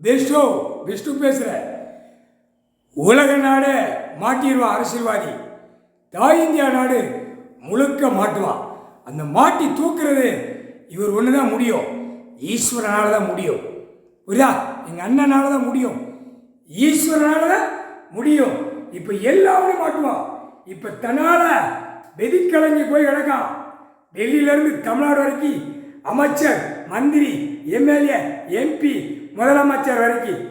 விஷ்ணு பேசுகிற. உலக நாடு மாட்டிடுவான் அரசியல்வாதி. தாய் இந்தியா நாடு முழுக்க மாட்டுவான். அந்த மாட்டி தூக்குறது இவர் ஒன்று தான் முடியும். ஈஸ்வரனால தான் முடியும். புரியுதா? எங்கள் அண்ணனால தான் முடியும். ஈஸ்வரனால தான் முடியும். இப்போ எல்லாமே மாட்டுவான். இப்போ தன்னால் வெதிக்கலங்கி போய் கிடக்கான். டெல்லியிலேருந்து தமிழ்நாடு வரைக்கும் அமைச்சர், மந்திரி, எம்எல்ஏ, எம்பி, முதலமைச்சர் வரைக்கும்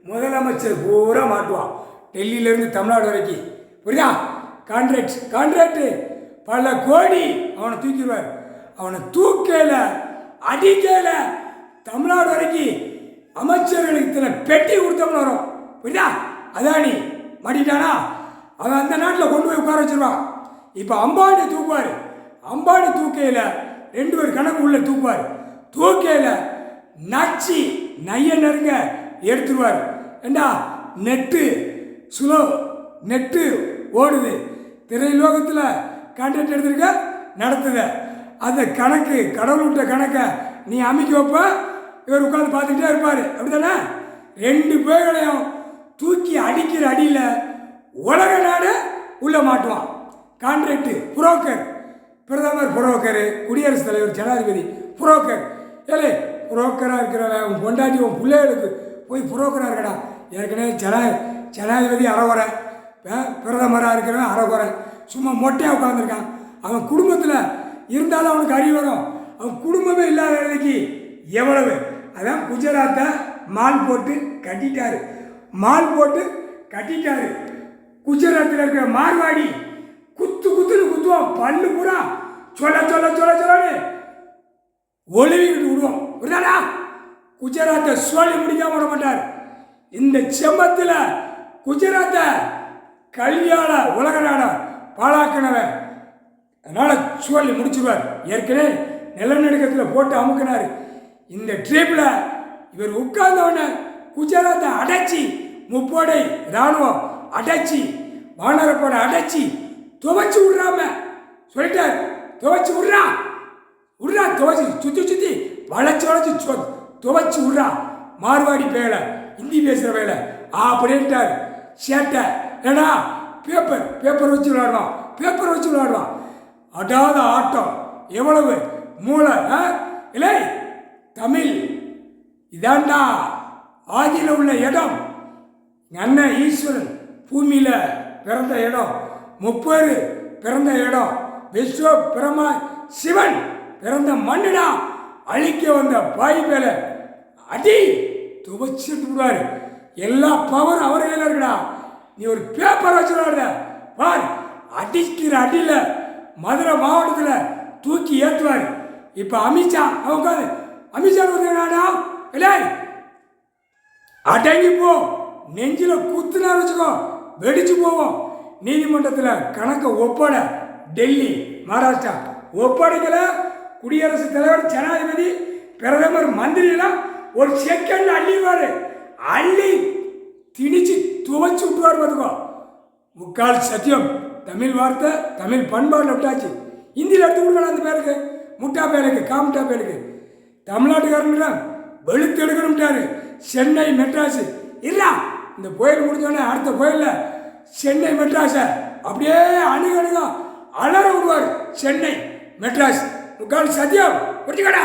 முதலமைச்சர் பூரா மாட்டுவான். டெல்லியிலேருந்து தமிழ்நாடு வரைக்கும். புரியுதா? கான்ட்ராக்டு பல கோடி அவனை தூக்கிடுவார். அவனை தூக்கல அடிக்கல தமிழ்நாடு வரைக்கும் அமைச்சர்களுக்கு இத்தனை பெட்டி கொடுத்தவன் வரும். புரியுதா? அதானி மாட்டிட்டானா அவன் அந்த நாட்டில் கொண்டு போய் உட்கார வச்சிருவான். இப்போ அம்பானி தூக்குவார். அம்பானி தூக்கையில் 2 பேர் கணக்கு உள்ள தூக்குவார். தூக்கையில் நச்சு நைய நெருங்க எடுத்துருவார். ஏண்டா நெட்டு ஓடுது. திரைலோகத்தில் கான்ட்ராக்ட் எடுத்துருக்க நடத்துத. அந்த கணக்கு கடவுள் விட்ட கணக்கை நீ அமைக்க வைப்ப, இவர் உட்காந்து பார்த்துக்கிட்டே இருப்பார். அப்படி தானே? 2 பேர்களையும் தூக்கி அடிக்கிற அடியில் உலக நாடு உள்ள மாட்டுவான். கான்ட்ராக்டு புரோக்கர், பிரதமர் புரோக்கரு, குடியரசுத் தலைவர், ஜனாதிபதி புரோக்கர். ஏலே புரோக்கராக இருக்கிறவன் உன் பொண்டாட்டி உன் பிள்ளைகளுக்கு போய் புரோக்கராக இருக்கடா. ஏற்கனவே ஜனாதிபதி அறகுறை, பிரதமராக இருக்கிறவன் அறகுறை, சும்மா மொட்டையாக உட்காந்துருக்கான். அவன் குடும்பத்தில் இருந்தாலும் அவனுக்கு அறிவு வரும். அவன் குடும்பமே இல்லாத வேலைக்கு எவ்வளவு. அதான் குஜராத்தை மால் போட்டு கட்டிட்டாரு. குஜராத்தில் இருக்கிற மார்வாடி குத்துன்னு குத்துவான். பல்லு பூரா சொல்லன்னு ஒளிவிக்கிட்டு விடுவோம். புரியாதா? குஜராத்தை சொல்லி முடிக்காம விட மாட்டார். இந்த செம்மத்தில் குஜராத்தை கல்வியால உலக நாட பாழாக்கினவன். அதனால் சொல்லி முடிச்சுடுவார். ஏற்கனவே நிலநடுக்கத்தில் போட்டு அமுக்கினார். இந்த ட்ரிப்பில் இவர் உட்கார்ந்தவன குஜராத்தை அடைச்சி, முப்படை இராணுவம் அடைச்சி, வானரப்படை அடைச்சி துவைச்சு விட்றாம சொல்லிட்டார். துவைச்சு விட்றா துவைச்சு சுற்றி வளைச்சு துவைச்சு விட்றா. மார்வாடி பேல ஹிந்தி பேசுகிற வேலை அப்படின்ட்டார். சேட்டை ஏடா பேப்பர் வச்சு விளையாடுவான். அடாத ஆட்டம். எவ்வளவு மூளை இல்லை? தமிழ் இதாண்டா ஆதியில் உள்ள இடம். அண்ணன் ஈஸ்வரன் பூமியில் பிறந்த இடம், 30 பிறந்த இடம், விஸ்வ பிரமா சிவன் பிறந்த மண்ணுடா. அழிக்க வந்த பாய் மேல அடி துவைச்சிட்டு விடுவார். எல்லா பவரும் அவர் கையில் இருக்குடா. நீ ஒரு பேப்பர் வச்சு விளையாடுற பார். அடிக்கிற அடியில் மதுரை மாவட்டத்தில் தூக்கி ஏற்றுவார். இப்போ அமித்ஷா இல்லை அடங்கி போ. நெஞ்சில் குத்துனா வச்சுக்கோ, வெடிச்சு போவோம். நீதிமன்றத்தில் கணக்கை ஒப்பட டெல்லி, மகாராஷ்டிரா ஒப்படைக்கல. குடியரசுத் தலைவர், ஜனாதிபதி, பிரதமர், மந்திரியெல்லாம் ஒரு செகண்ட் அள்ளி திணிச்சு துவைச்சு விட்டுவார். பார்த்துக்கோ. முக்கால் சத்தியம். தமிழ் வார்த்தை, தமிழ் பண்பாடில் விட்டாச்சு. ஹிந்தியில் எடுத்து கொடுக்கலாம். அந்த பேருக்கு முட்டா பேருக்கு, காமுட்டா பேருக்கு. தமிழ்நாட்டுக்காரங்கள வெளுத்து எடுக்கணும்ட்டாரு. சென்னை, மெட்ராஸு இல்லை. இந்த புயல் முடிஞ்சோடனே அடுத்த புயலில் சென்னை, மெட்ராஸை அப்படியே அணுக அலற விடுவார். சென்னை, மெட்ராஸ் முக்கால் சத்தியம். புரிஞ்சுக்கடா.